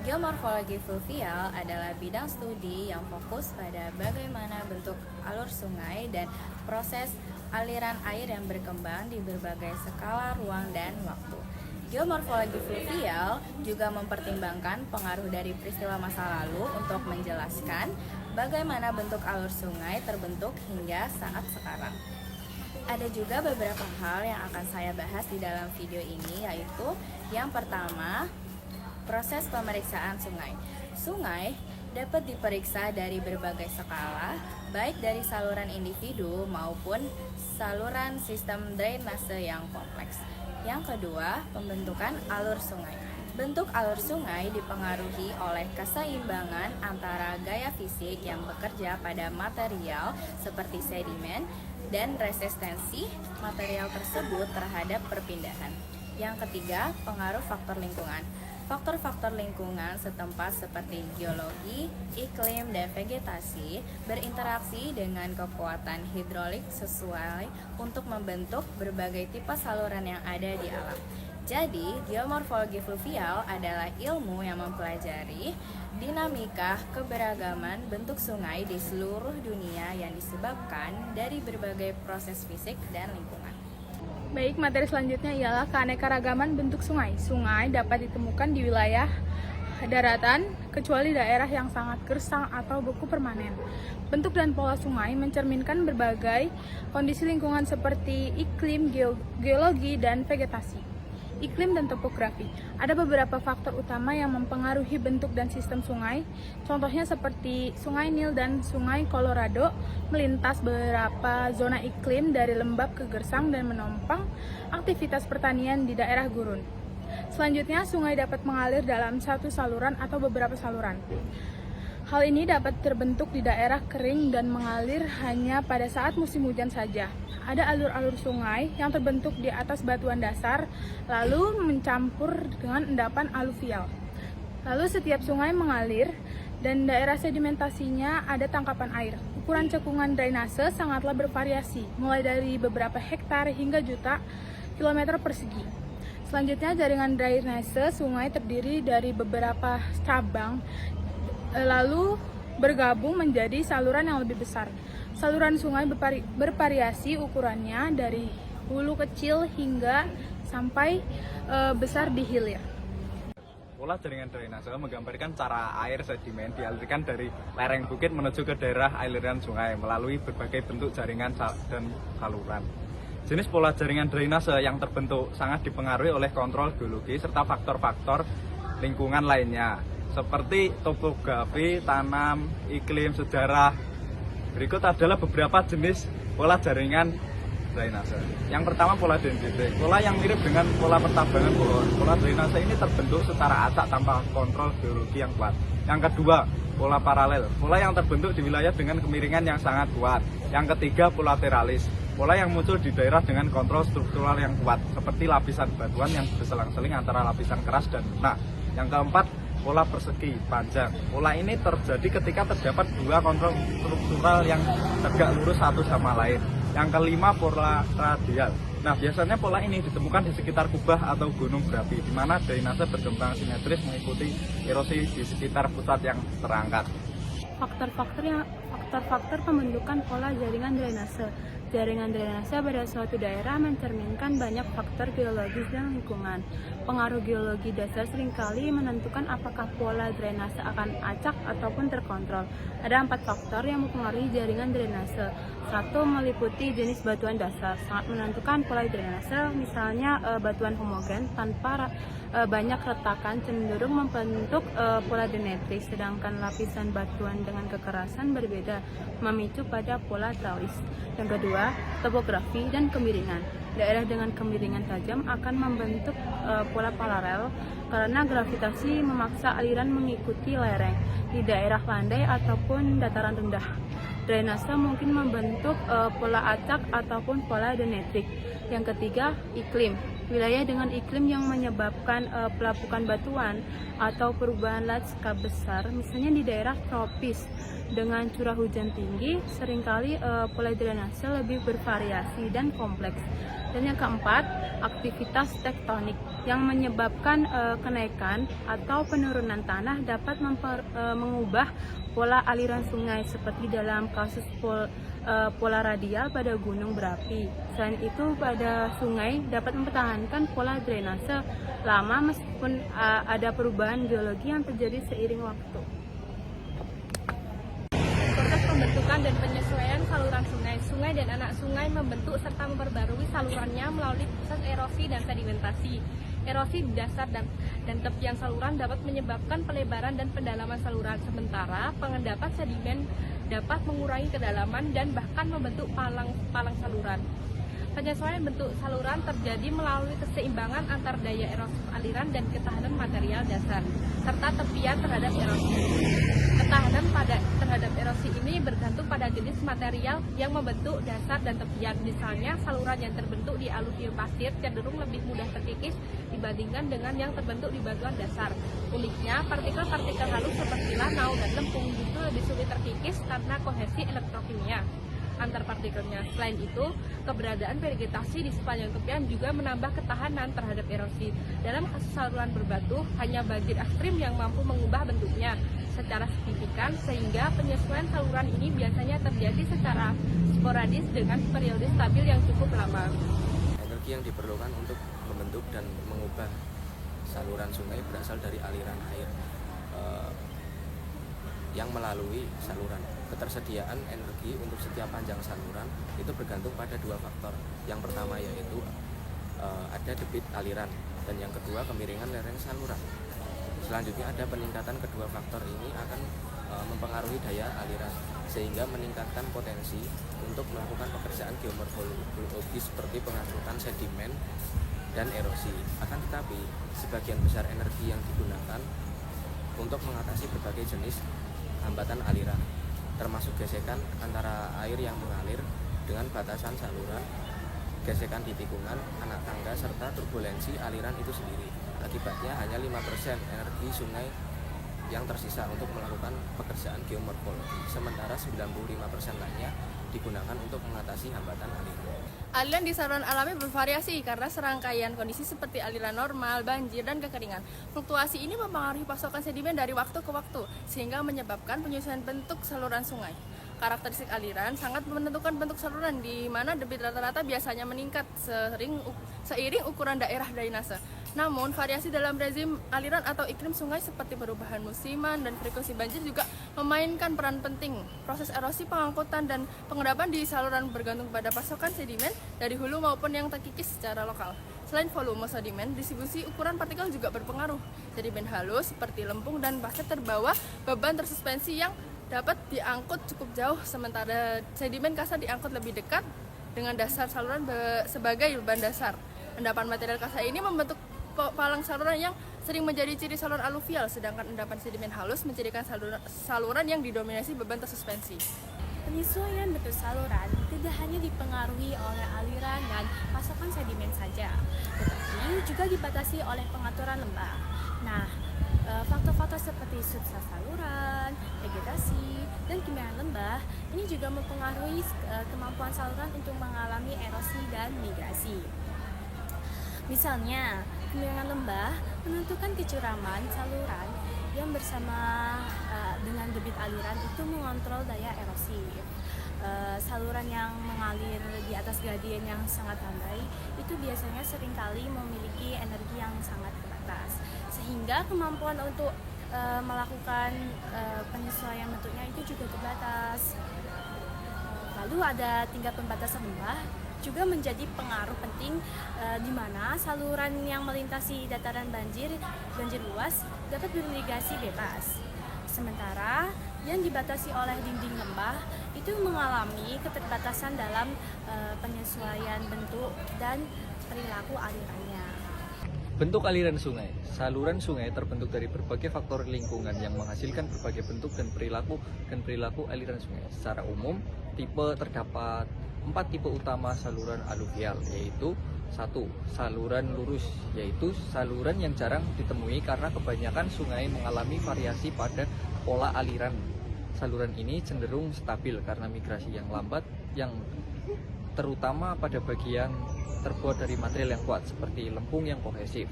Geomorfologi fluvial adalah bidang studi yang fokus pada bagaimana bentuk alur sungai dan proses aliran air yang berkembang di berbagai skala ruang dan waktu. Geomorfologi fluvial juga mempertimbangkan pengaruh dari peristiwa masa lalu untuk menjelaskan bagaimana bentuk alur sungai terbentuk hingga saat sekarang. Ada juga beberapa hal yang akan saya bahas di dalam video ini, yaitu yang pertama, proses pemeriksaan sungai. Sungai dapat diperiksa dari berbagai skala, baik dari saluran individu maupun saluran sistem drainase yang kompleks. Yang kedua, pembentukan alur sungai. Bentuk alur sungai dipengaruhi oleh keseimbangan antara gaya fisik yang bekerja pada material seperti sedimen dan resistensi material tersebut terhadap perpindahan. Yang ketiga, pengaruh faktor lingkungan. Faktor-faktor lingkungan setempat seperti geologi, iklim, dan vegetasi berinteraksi dengan kekuatan hidrolik sesuai untuk membentuk berbagai tipe saluran yang ada di alam. Jadi, geomorfologi fluvial adalah ilmu yang mempelajari dinamika keberagaman bentuk sungai di seluruh dunia yang disebabkan dari berbagai proses fisik dan lingkungan. Baik, materi selanjutnya ialah keanekaragaman bentuk sungai. Sungai dapat ditemukan di wilayah daratan, kecuali daerah yang sangat gersang atau beku permanen. Bentuk dan pola sungai mencerminkan berbagai kondisi lingkungan seperti iklim, geologi, dan vegetasi. Iklim dan topografi. Ada beberapa faktor utama yang mempengaruhi bentuk dan sistem sungai. Contohnya seperti Sungai Nil dan Sungai Colorado melintas beberapa zona iklim dari lembab ke gersang dan menopang aktivitas pertanian di daerah gurun. Selanjutnya, sungai dapat mengalir dalam satu saluran atau beberapa saluran. Hal ini dapat terbentuk di daerah kering dan mengalir hanya pada saat musim hujan saja. Ada alur-alur sungai yang terbentuk di atas batuan dasar, lalu mencampur dengan endapan aluvial. Lalu setiap sungai mengalir dan daerah sedimentasinya ada tangkapan air. Ukuran cekungan drainase sangatlah bervariasi, mulai dari beberapa hektar hingga juta kilometer persegi. Selanjutnya, jaringan drainase sungai terdiri dari beberapa cabang, lalu bergabung menjadi saluran yang lebih besar. Saluran sungai bervariasi ukurannya dari hulu kecil hingga sampai besar di hilir. Pola jaringan drainase menggambarkan cara air sedimen dialirkan dari lereng bukit menuju ke daerah aliran sungai melalui berbagai bentuk jaringan dan saluran. Jenis pola jaringan drainase yang terbentuk sangat dipengaruhi oleh kontrol geologi serta faktor-faktor lingkungan lainnya, seperti topografi, tanam, iklim, sejarah. Berikut adalah beberapa jenis pola jaringan drainase. Yang pertama, pola dendritik, pola yang mirip dengan pola pertambangan pohon. Pola drainase ini terbentuk secara acak tanpa kontrol geologi yang kuat. Yang kedua, pola paralel, pola yang terbentuk di wilayah dengan kemiringan yang sangat kuat. Yang ketiga, pola lateralis, pola yang muncul di daerah dengan kontrol struktural yang kuat, seperti lapisan batuan yang berselang-seling antara lapisan keras dan lunak. Yang keempat, pola persegi panjang. Pola ini terjadi ketika terdapat dua kontrol struktural yang tegak lurus satu sama lain. Yang kelima, pola radial. Nah, biasanya pola ini ditemukan di sekitar kubah atau gunung berapi, di mana drainase berkembang simetris mengikuti erosi di sekitar pusat yang terangkat. Faktor pembentukan pola jaringan drainase. Jaringan drainase pada suatu daerah mencerminkan banyak faktor geologis dan lingkungan. Pengaruh geologi dasar seringkali menentukan apakah pola drainase akan acak ataupun terkontrol. Ada 4 faktor yang mempengaruhi jaringan drainase. 1. Meliputi jenis batuan dasar, sangat menentukan pola drainase. Misalnya batuan homogen tanpa banyak retakan cenderung membentuk pola dendritik, sedangkan lapisan batuan dengan kekerasan berbeda, memicu pada pola tralis. Yang kedua, topografi dan kemiringan. Daerah dengan kemiringan tajam akan membentuk pola paralel karena gravitasi memaksa aliran mengikuti lereng di daerah landai ataupun dataran rendah. Drainase mungkin membentuk pola acak ataupun pola dendritik. Yang ketiga, iklim. Wilayah dengan iklim yang menyebabkan pelapukan batuan atau perubahan lanskap besar, misalnya di daerah tropis dengan curah hujan tinggi, seringkali pola drainase lebih bervariasi dan kompleks. Dan yang keempat, aktivitas tektonik yang menyebabkan kenaikan atau penurunan tanah dapat mengubah pola aliran sungai seperti dalam kasus pola radial pada gunung berapi. Selain itu, pada sungai dapat mempertahankan pola drainase lama meskipun ada perubahan geologi yang terjadi seiring waktu. Proses pembentukan dan penyesuaian saluran sungai. Sungai dan anak sungai membentuk serta memperbarui salurannya melalui proses erosi dan sedimentasi. Erosi di dasar dan tepian saluran dapat menyebabkan pelebaran dan pendalaman saluran, sementara pengendapan sedimen dapat mengurangi kedalaman dan bahkan membentuk palang saluran. Penyesuaian bentuk saluran terjadi melalui keseimbangan antar daya erosi aliran dan ketahanan material dasar, serta tepian terhadap erosi. Ketahanan terhadap erosi ini bergantung pada jenis material yang membentuk dasar dan tepian. Misalnya, saluran yang terbentuk di aluvium pasir cenderung lebih mudah terkikis dibandingkan dengan yang terbentuk di batuan dasar. Uniknya, partikel-partikel halus seperti lanau dan lempung itu lebih sulit terkikis karena kohesi elektrokimia antar partikelnya. Selain itu, keberadaan vegetasi di sepanjang tepian juga menambah ketahanan terhadap erosi. Dalam kasus saluran berbatu, hanya banjir ekstrim yang mampu mengubah bentuknya secara signifikan, sehingga penyesuaian saluran ini biasanya terjadi secara sporadis dengan periode stabil yang cukup lama. Energi yang diperlukan untuk membentuk dan mengubah saluran sungai berasal dari aliran air yang melalui saluran. Ketersediaan energi untuk setiap panjang saluran itu bergantung pada dua faktor. Yang pertama yaitu ada debit aliran, dan yang kedua kemiringan lereng saluran. Selanjutnya ada peningkatan kedua faktor ini akan mempengaruhi daya aliran, sehingga meningkatkan potensi untuk melakukan pekerjaan geomorfologi seperti pengangkutan sedimen dan erosi. Akan tetapi, sebagian besar energi yang digunakan untuk mengatasi berbagai jenis hambatan aliran, termasuk gesekan antara air yang mengalir dengan batasan saluran, gesekan di tikungan, anak tangga, serta turbulensi aliran itu sendiri. Akibatnya hanya 5% energi sungai yang tersisa untuk melakukan pekerjaan geomorfologi, sementara 95% lainnya digunakan untuk mengatasi hambatan aliran. Aliran di saluran alami bervariasi karena serangkaian kondisi seperti aliran normal, banjir, dan kekeringan. Fluktuasi ini mempengaruhi pasokan sedimen dari waktu ke waktu, sehingga menyebabkan penyesuaian bentuk saluran sungai. Karakteristik aliran sangat menentukan bentuk saluran, di mana debit rata-rata biasanya meningkat seiring ukuran daerah drainase. Namun, variasi dalam rezim aliran atau iklim sungai seperti perubahan musiman dan frekuensi banjir juga memainkan peran penting. Proses erosi, pengangkutan, dan pengendapan di saluran bergantung pada pasokan sedimen dari hulu maupun yang terkikis secara lokal. Selain volume sedimen, distribusi ukuran partikel juga berpengaruh. Sedimen halus seperti lempung dan pasir terbawa beban tersuspensi yang dapat diangkut cukup jauh, sementara sedimen kasar diangkut lebih dekat dengan dasar saluran sebagai beban dasar. Endapan material kasar ini membentuk palang saluran yang sering menjadi ciri saluran aluvial, sedangkan endapan sedimen halus mencirikan saluran yang didominasi beban tersuspensi. Penyesuaian bentuk saluran tidak hanya dipengaruhi oleh aliran dan pasokan sedimen saja, tetapi juga dibatasi oleh pengaturan lembah. Nah, faktor-faktor seperti substrat saluran, vegetasi, dan kemiringan lembah ini juga mempengaruhi kemampuan saluran untuk mengalami erosi dan migrasi. Misalnya, kemiringan lembah menentukan kecuraman saluran yang bersama dengan debit aliran itu mengontrol daya erosi. Saluran yang mengalir di atas gradien yang sangat landai itu biasanya seringkali memiliki energi yang sangat terbatas, sehingga kemampuan untuk melakukan penyesuaian bentuknya itu juga terbatas. Lalu ada tingkat pembatasan lembah juga menjadi pengaruh penting di mana saluran yang melintasi dataran banjir luas dapat beririgasi bebas. Sementara yang dibatasi oleh dinding lembah itu mengalami keterbatasan dalam penyesuaian bentuk dan perilaku alirannya. Bentuk aliran sungai. Saluran sungai terbentuk dari berbagai faktor lingkungan yang menghasilkan berbagai bentuk dan perilaku aliran sungai. Secara umum, terdapat 4 tipe utama saluran aluvial, yaitu 1. Saluran lurus, yaitu saluran yang jarang ditemui karena kebanyakan sungai mengalami variasi pada pola aliran. Saluran ini cenderung stabil karena migrasi yang lambat yang terutama pada bagian terbuat dari material yang kuat seperti lempung yang kohesif.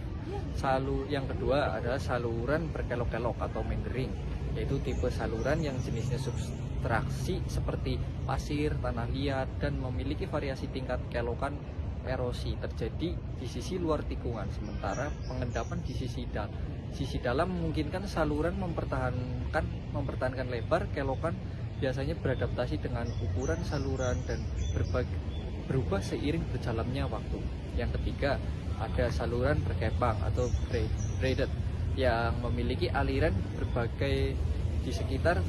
Yang kedua adalah saluran berkelok-kelok atau meandering, yaitu tipe saluran yang jenisnya substraksi seperti pasir, tanah liat, dan memiliki variasi tingkat kelokan erosi terjadi di sisi luar tikungan, sementara pengendapan di sisi dalam memungkinkan saluran mempertahankan lebar kelokan biasanya beradaptasi dengan ukuran saluran dan berubah seiring berjalannya waktu. Yang ketiga, ada saluran berkepang atau braided yang memiliki aliran berbagai di sekitar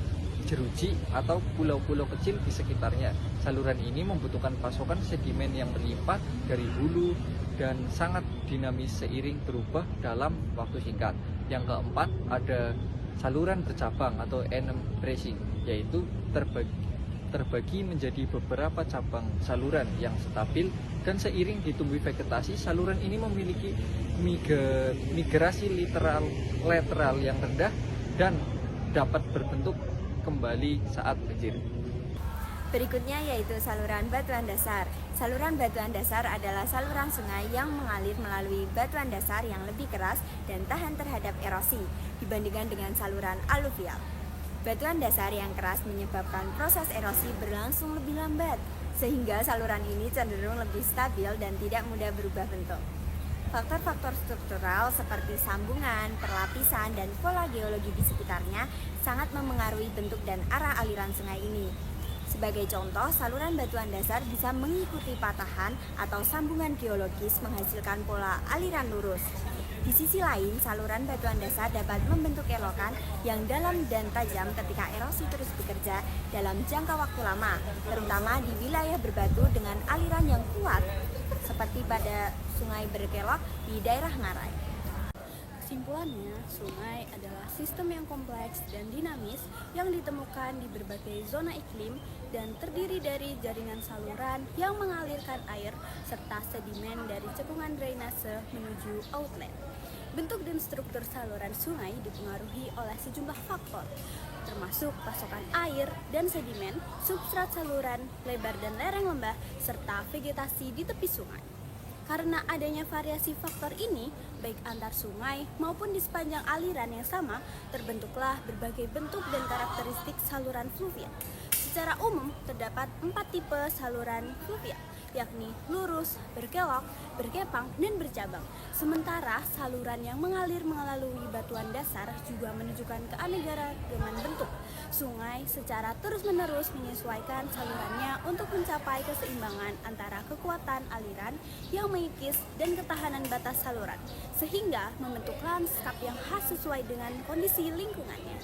jeruji atau pulau-pulau kecil di sekitarnya. Saluran ini membutuhkan pasokan sedimen yang berlipat dari hulu dan sangat dinamis seiring berubah dalam waktu singkat. Yang keempat, ada saluran bercabang atau embracing, yaitu terbagi menjadi beberapa cabang saluran yang stabil, dan seiring ditumbuhi vegetasi, saluran ini memiliki migrasi lateral yang rendah dan dapat berbentuk kembali saat banjir. Berikutnya yaitu saluran batuan dasar. Saluran batuan dasar adalah saluran sungai yang mengalir melalui batuan dasar yang lebih keras dan tahan terhadap erosi dibandingkan dengan saluran aluvial. Batuan dasar yang keras menyebabkan proses erosi berlangsung lebih lambat, sehingga saluran ini cenderung lebih stabil dan tidak mudah berubah bentuk. Faktor-faktor struktural seperti sambungan, perlapisan, dan pola geologi di sekitarnya sangat memengaruhi bentuk dan arah aliran sungai ini. Sebagai contoh, saluran batuan dasar bisa mengikuti patahan atau sambungan geologis menghasilkan pola aliran lurus. Di sisi lain, saluran batuan dasar dapat membentuk kelokan yang dalam dan tajam ketika erosi terus bekerja dalam jangka waktu lama, terutama di wilayah berbatu dengan aliran yang kuat, seperti pada sungai berkelok di daerah Ngarai. Kesimpulannya, sungai adalah sistem yang kompleks dan dinamis yang ditemukan di berbagai zona iklim dan terdiri dari jaringan saluran yang mengalirkan air serta sedimen dari cekungan drainase menuju outlet. Bentuk dan struktur saluran sungai dipengaruhi oleh sejumlah faktor, termasuk pasokan air dan sedimen, substrat saluran, lebar dan lereng lembah, serta vegetasi di tepi sungai. Karena adanya variasi faktor ini, baik antar sungai maupun di sepanjang aliran yang sama, terbentuklah berbagai bentuk dan karakteristik saluran fluvial. Secara umum, terdapat 4 tipe saluran fluvial, yakni lurus, berkelok, berkepang, dan bercabang. Sementara saluran yang mengalir melalui batuan dasar juga menunjukkan keanekaragaman bentuk. Sungai secara terus-menerus menyesuaikan salurannya untuk mencapai keseimbangan antara kekuatan aliran yang mengikis dan ketahanan batas saluran, sehingga membentuk lanskap yang khas sesuai dengan kondisi lingkungannya.